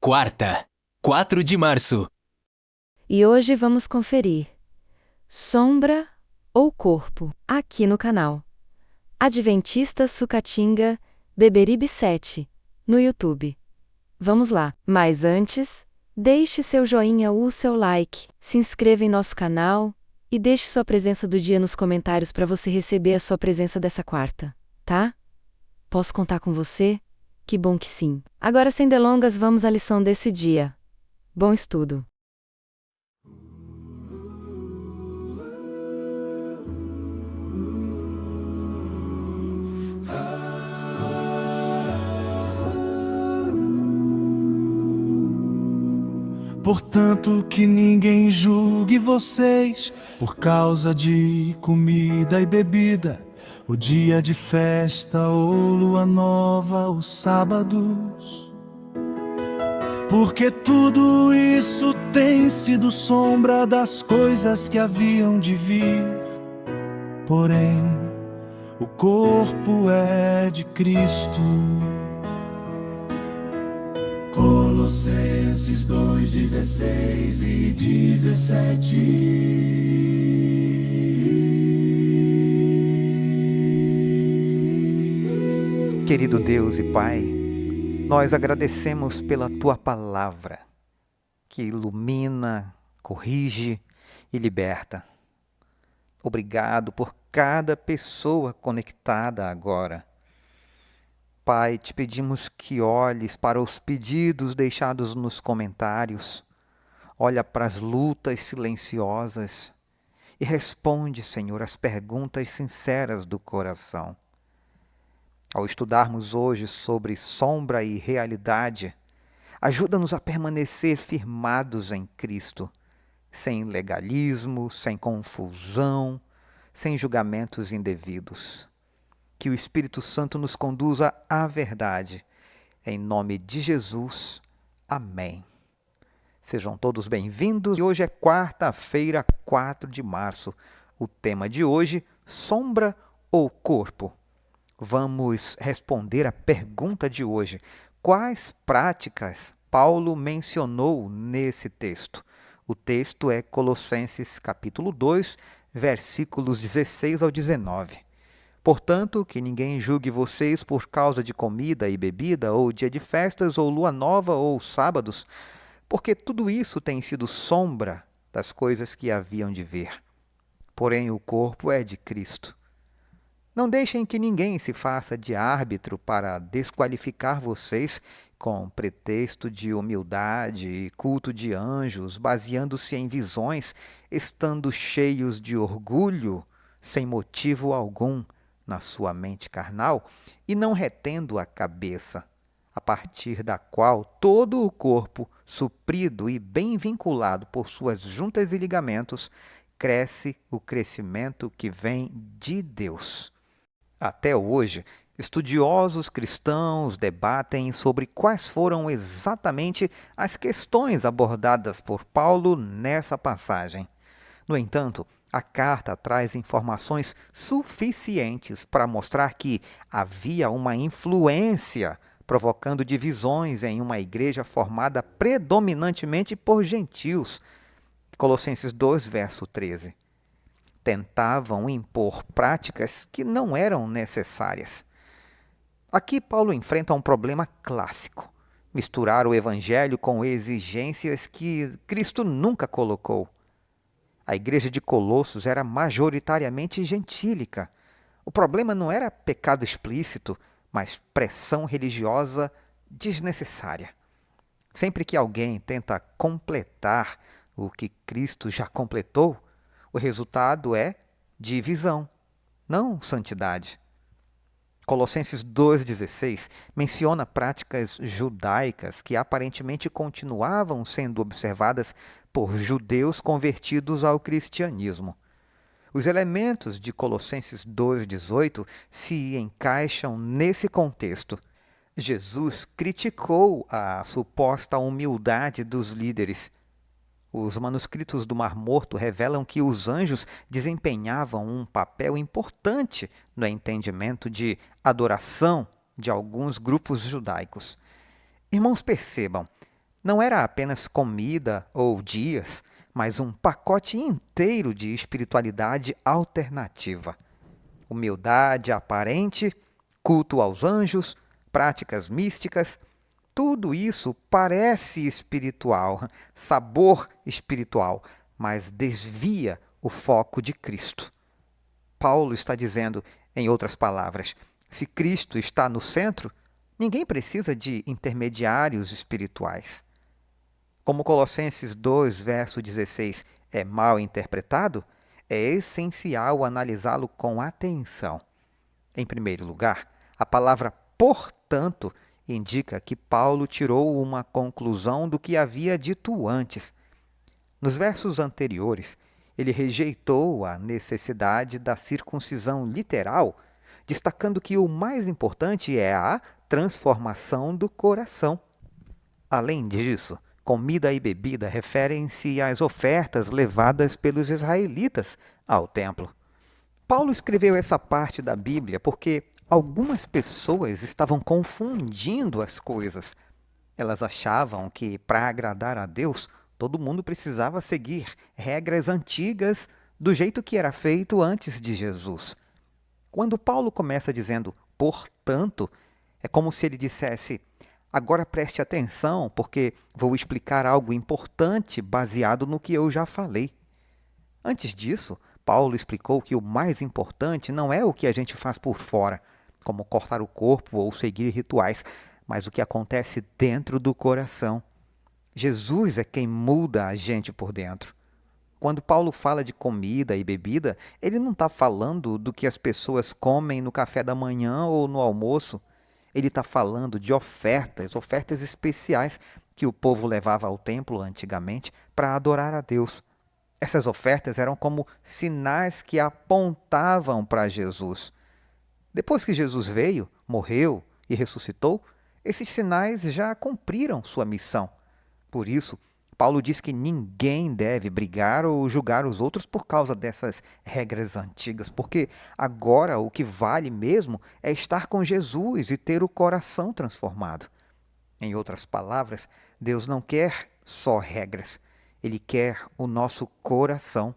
quarta, 4 de março. E hoje vamos conferir sombra ou corpo, aqui no canal Adventista Sucatinga Beberibe 7, no YouTube. Vamos lá, mas antes, deixe seu joinha ou seu like, se inscreva em nosso canal e deixe sua presença do dia nos comentários para você receber a sua presença dessa quarta, tá? Posso contar com você? Que bom que sim. Agora, sem delongas, vamos à lição desse dia. Bom estudo! Portanto, que ninguém julgue vocês por causa de comida e bebida, o dia de festa ou lua nova, os sábados. Porque tudo isso tem sido sombra das coisas que haviam de vir. Porém, o corpo é de Cristo. Colossenses 2:16 e 17. Querido Deus e Pai, nós agradecemos pela Tua palavra, que ilumina, corrige e liberta. Obrigado por cada pessoa conectada agora. Pai, te pedimos que olhes para os pedidos deixados nos comentários, olha para as lutas silenciosas e responde, Senhor, as perguntas sinceras do coração. Ao estudarmos hoje sobre sombra e realidade, ajuda-nos a permanecer firmados em Cristo, sem legalismo, sem confusão, sem julgamentos indevidos. Que o Espírito Santo nos conduza à verdade. Em nome de Jesus. Amém. Sejam todos bem-vindos. Hoje é quarta-feira, 4 de março. O tema de hoje, sombra ou corpo? Vamos responder a pergunta de hoje. Quais práticas Paulo mencionou nesse texto? O texto é Colossenses capítulo 2, versículos 16 ao 19. Portanto, que ninguém julgue vocês por causa de comida e bebida, ou dia de festas, ou lua nova, ou sábados, porque tudo isso tem sido sombra das coisas que haviam de vir. Porém, o corpo é de Cristo. Não deixem que ninguém se faça de árbitro para desqualificar vocês com pretexto de humildade e culto de anjos, baseando-se em visões, estando cheios de orgulho, sem motivo algum, na sua mente carnal, e não retendo a cabeça, a partir da qual todo o corpo, suprido e bem vinculado por suas juntas e ligamentos, cresce o crescimento que vem de Deus. Até hoje, estudiosos cristãos debatem sobre quais foram exatamente as questões abordadas por Paulo nessa passagem. No entanto, a carta traz informações suficientes para mostrar que havia uma influência provocando divisões em uma igreja formada predominantemente por gentios. Colossenses 2, verso 13. Tentavam impor práticas que não eram necessárias. Aqui Paulo enfrenta um problema clássico: misturar o evangelho com exigências que Cristo nunca colocou. A igreja de Colossos era majoritariamente gentílica. O problema não era pecado explícito, mas pressão religiosa desnecessária. Sempre que alguém tenta completar o que Cristo já completou, o resultado é divisão, não santidade. Colossenses 2,16 menciona práticas judaicas que aparentemente continuavam sendo observadas por judeus convertidos ao cristianismo. Os elementos de Colossenses 2,18 se encaixam nesse contexto. Jesus criticou a suposta humildade dos líderes. Os manuscritos do Mar Morto revelam que os anjos desempenhavam um papel importante no entendimento de adoração de alguns grupos judaicos. Irmãos, percebam, Não era apenas comida ou dias, mas um pacote inteiro de espiritualidade alternativa. Humildade aparente, culto aos anjos, práticas místicas, tudo isso parece espiritual, sabor espiritual, mas desvia o foco de Cristo. Paulo está dizendo, em outras palavras, se Cristo está no centro, ninguém precisa de intermediários espirituais. Como Colossenses 2, verso 16, é mal interpretado, é essencial analisá-lo com atenção. Em primeiro lugar, a palavra portanto indica que Paulo tirou uma conclusão do que havia dito antes. Nos versos anteriores, ele rejeitou a necessidade da circuncisão literal, destacando que o mais importante é a transformação do coração. Além disso, comida e bebida referem-se às ofertas levadas pelos israelitas ao templo. Paulo escreveu essa parte da Bíblia porque algumas pessoas estavam confundindo as coisas. Elas achavam que, para agradar a Deus, todo mundo precisava seguir regras antigas do jeito que era feito antes de Jesus. Quando Paulo começa dizendo, portanto, é como se ele dissesse, agora preste atenção, porque vou explicar algo importante baseado no que eu já falei. Antes disso, Paulo explicou que o mais importante não é o que a gente faz por fora, como cortar o corpo ou seguir rituais, mas o que acontece dentro do coração. Jesus é quem muda a gente por dentro. Quando Paulo fala de comida e bebida, ele não está falando do que as pessoas comem no café da manhã ou no almoço. Ele está falando de ofertas especiais que o povo levava ao templo antigamente para adorar a Deus. Essas ofertas eram como sinais que apontavam para Jesus. Depois que Jesus veio, morreu e ressuscitou, esses sinais já cumpriram sua missão. Por isso, Paulo diz que ninguém deve brigar ou julgar os outros por causa dessas regras antigas, porque agora o que vale mesmo é estar com Jesus e ter o coração transformado. Em outras palavras, Deus não quer só regras, Ele quer o nosso coração.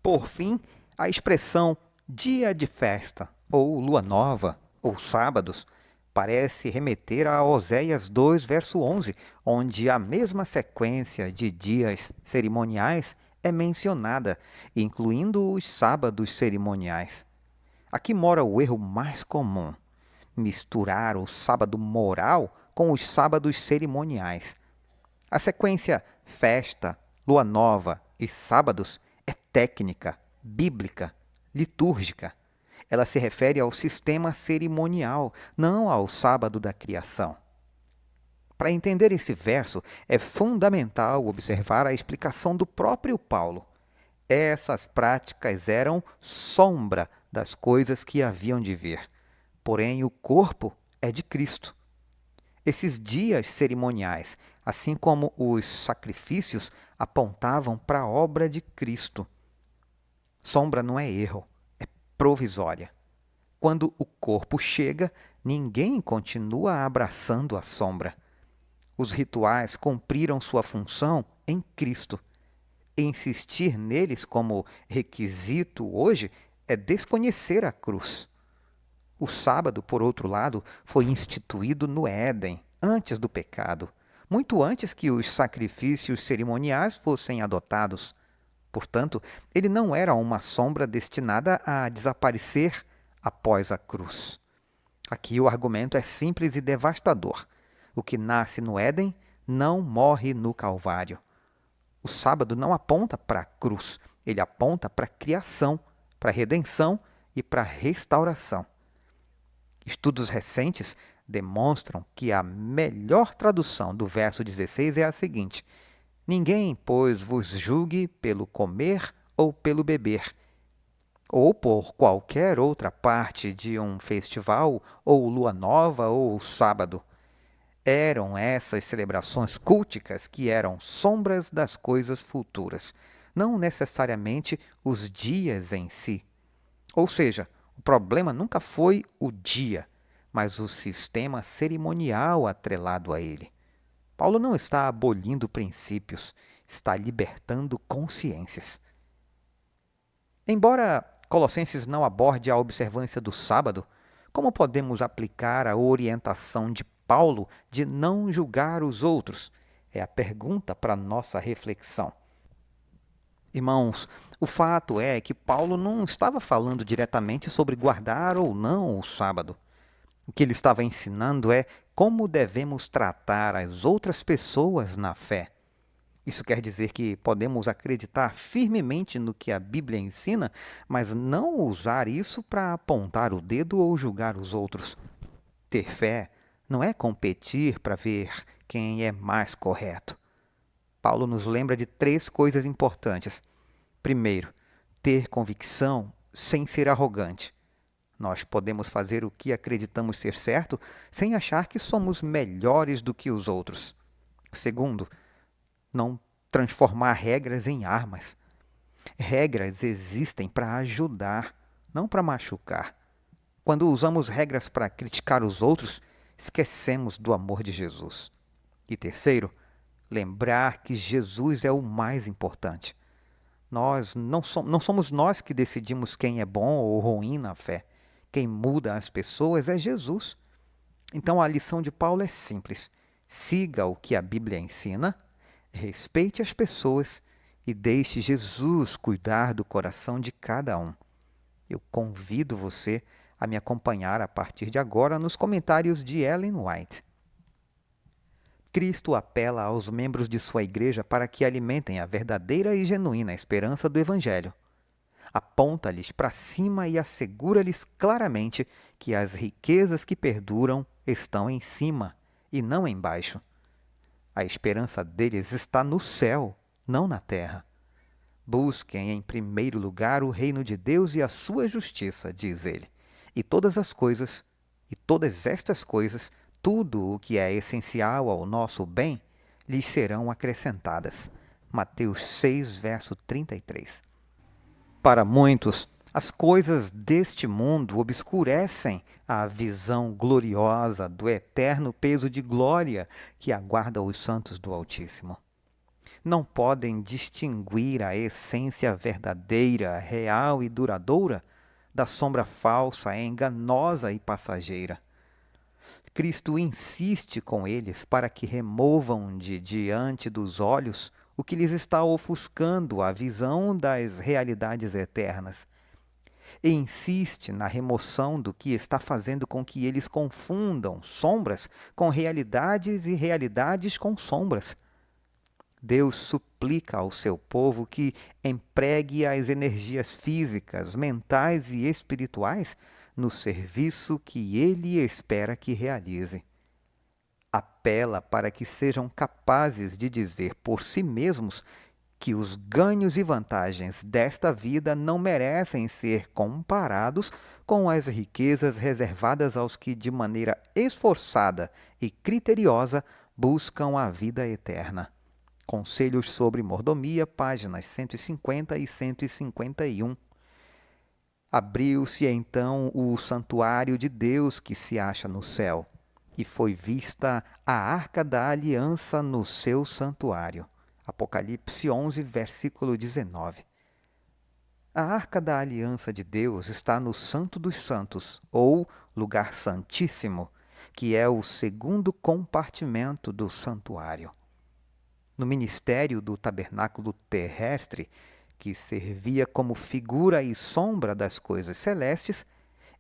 Por fim, a expressão dia de festa, ou lua nova, ou sábados, parece remeter a Oséias 2, verso 11, onde a mesma sequência de dias cerimoniais é mencionada, incluindo os sábados cerimoniais. Aqui mora o erro mais comum: misturar o sábado moral com os sábados cerimoniais. A sequência festa, lua nova e sábados é técnica, bíblica, litúrgica. Ela se refere ao sistema cerimonial, não ao sábado da criação. Para entender esse verso, é fundamental observar a explicação do próprio Paulo. Essas práticas eram sombra das coisas que haviam de vir, porém o corpo é de Cristo. Esses dias cerimoniais, assim como os sacrifícios, apontavam para a obra de Cristo. Sombra não é erro, é provisória. Quando o corpo chega, ninguém continua abraçando a sombra. Os rituais cumpriram sua função em Cristo. Insistir neles como requisito hoje é desconhecer a cruz. O sábado, por outro lado, foi instituído no Éden, antes do pecado, muito antes que os sacrifícios cerimoniais fossem adotados. Portanto, ele não era uma sombra destinada a desaparecer após a cruz. Aqui o argumento é simples e devastador. O que nasce no Éden não morre no Calvário. O sábado não aponta para a cruz, ele aponta para a criação, para a redenção e para a restauração. Estudos recentes demonstram que a melhor tradução do verso 16 é a seguinte: ninguém, pois, vos julgue pelo comer ou pelo beber, ou por qualquer outra parte de um festival, ou lua nova, ou sábado. Eram essas celebrações culticas que eram sombras das coisas futuras, não necessariamente os dias em si. Ou seja, o problema nunca foi o dia, mas o sistema cerimonial atrelado a ele. Paulo não está abolindo princípios, está libertando consciências. Embora Colossenses não aborde a observância do sábado, como podemos aplicar a orientação de Paulo de não julgar os outros? É a pergunta para nossa reflexão. Irmãos, o fato é que Paulo não estava falando diretamente sobre guardar ou não o sábado. O que ele estava ensinando é como devemos tratar as outras pessoas na fé. Isso quer dizer que podemos acreditar firmemente no que a Bíblia ensina, mas não usar isso para apontar o dedo ou julgar os outros. Ter fé não é competir para ver quem é mais correto. Paulo nos lembra de 3 coisas importantes. Primeiro, ter convicção sem ser arrogante. Nós podemos fazer o que acreditamos ser certo sem achar que somos melhores do que os outros. Segundo, não transformar regras em armas. Regras existem para ajudar, não para machucar. Quando usamos regras para criticar os outros, esquecemos do amor de Jesus. E terceiro, lembrar que Jesus é o mais importante. Não somos nós que decidimos quem é bom ou ruim na fé. Quem muda as pessoas é Jesus. Então a lição de Paulo é simples. Siga o que a Bíblia ensina, respeite as pessoas e deixe Jesus cuidar do coração de cada um. Eu convido você a me acompanhar a partir de agora nos comentários de Ellen White. Cristo apela aos membros de sua igreja para que alimentem a verdadeira e genuína esperança do Evangelho. Aponta-lhes para cima e assegura-lhes claramente que as riquezas que perduram estão em cima e não embaixo. A esperança deles está no céu, não na terra. Busquem em primeiro lugar o reino de Deus e a sua justiça, diz ele, e todas estas coisas, tudo o que é essencial ao nosso bem, lhes serão acrescentadas. Mateus 6, verso 33. Para muitos, as coisas deste mundo obscurecem a visão gloriosa do eterno peso de glória que aguarda os santos do Altíssimo. Não podem distinguir a essência verdadeira, real e duradoura da sombra falsa, enganosa e passageira. Cristo insiste com eles para que removam de diante dos olhos o que lhes está ofuscando a visão das realidades eternas. E insiste na remoção do que está fazendo com que eles confundam sombras com realidades e realidades com sombras. Deus suplica ao seu povo que empregue as energias físicas, mentais e espirituais no serviço que ele espera que realize. Apela para que sejam capazes de dizer por si mesmos que os ganhos e vantagens desta vida não merecem ser comparados com as riquezas reservadas aos que, de maneira esforçada e criteriosa, buscam a vida eterna. Conselhos sobre Mordomia, páginas 150 e 151. Abriu-se então o santuário de Deus que se acha no céu, e foi vista a arca da aliança no seu santuário. Apocalipse 11, versículo 19. A arca da aliança de Deus está no Santo dos Santos, ou lugar santíssimo, que é o segundo compartimento do santuário. No ministério do tabernáculo terrestre, que servia como figura e sombra das coisas celestes,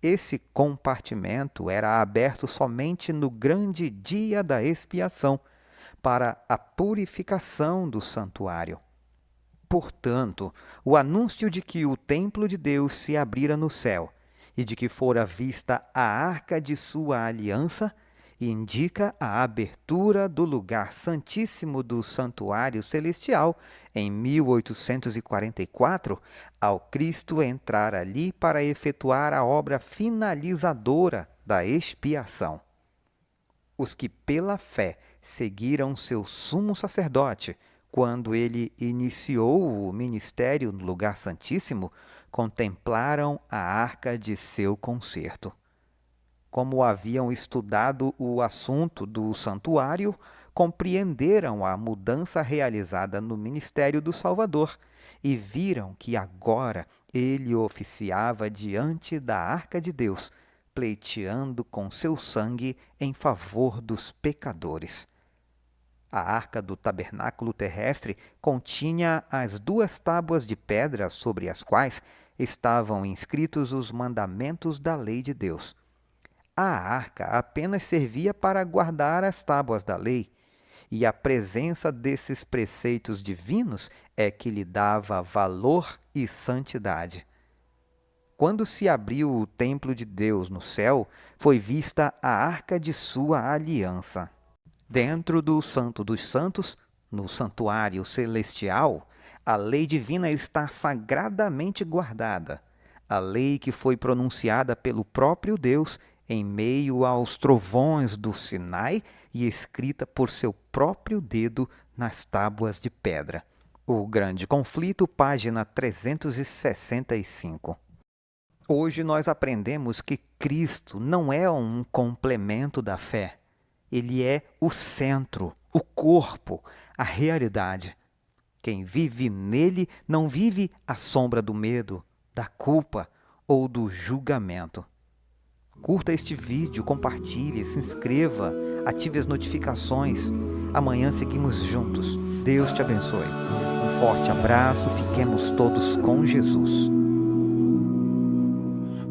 esse compartimento era aberto somente no grande dia da expiação, para a purificação do santuário. Portanto, o anúncio de que o templo de Deus se abrira no céu e de que fora vista a arca de sua aliança indica a abertura do lugar santíssimo do santuário celestial em 1844, ao Cristo entrar ali para efetuar a obra finalizadora da expiação. Os que pela fé seguiram seu sumo sacerdote quando ele iniciou o ministério no lugar santíssimo, contemplaram a arca de seu concerto. Como haviam estudado o assunto do santuário, compreenderam a mudança realizada no ministério do Salvador e viram que agora ele oficiava diante da arca de Deus, pleiteando com seu sangue em favor dos pecadores. A arca do tabernáculo terrestre continha as 2 tábuas de pedra sobre as quais estavam inscritos os mandamentos da lei de Deus. A arca apenas servia para guardar as tábuas da lei, e a presença desses preceitos divinos é que lhe dava valor e santidade. Quando se abriu o templo de Deus no céu, foi vista a arca de sua aliança. Dentro do Santo dos Santos, no santuário celestial, a lei divina está sagradamente guardada. A lei que foi pronunciada pelo próprio Deus em meio aos trovões do Sinai e escrita por seu próprio dedo nas tábuas de pedra. O Grande Conflito, página 365. Hoje nós aprendemos que Cristo não é um complemento da fé. Ele é o centro, o corpo, a realidade. Quem vive nele não vive à sombra do medo, da culpa ou do julgamento. Curta este vídeo, compartilhe, se inscreva, ative as notificações. Amanhã seguimos juntos. Deus te abençoe. Um forte abraço, fiquemos todos com Jesus.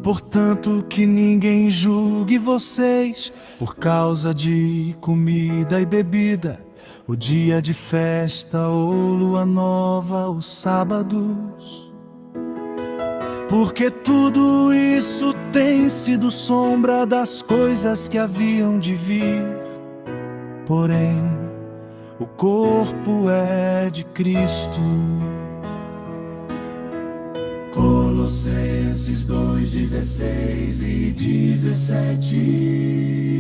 Portanto, que ninguém julgue vocês por causa de comida e bebida, o dia de festa ou lua nova, os sábados. Porque tudo isso tem sido sombra das coisas que haviam de vir. Porém, o corpo é de Cristo. Colossenses 2:16 e 17.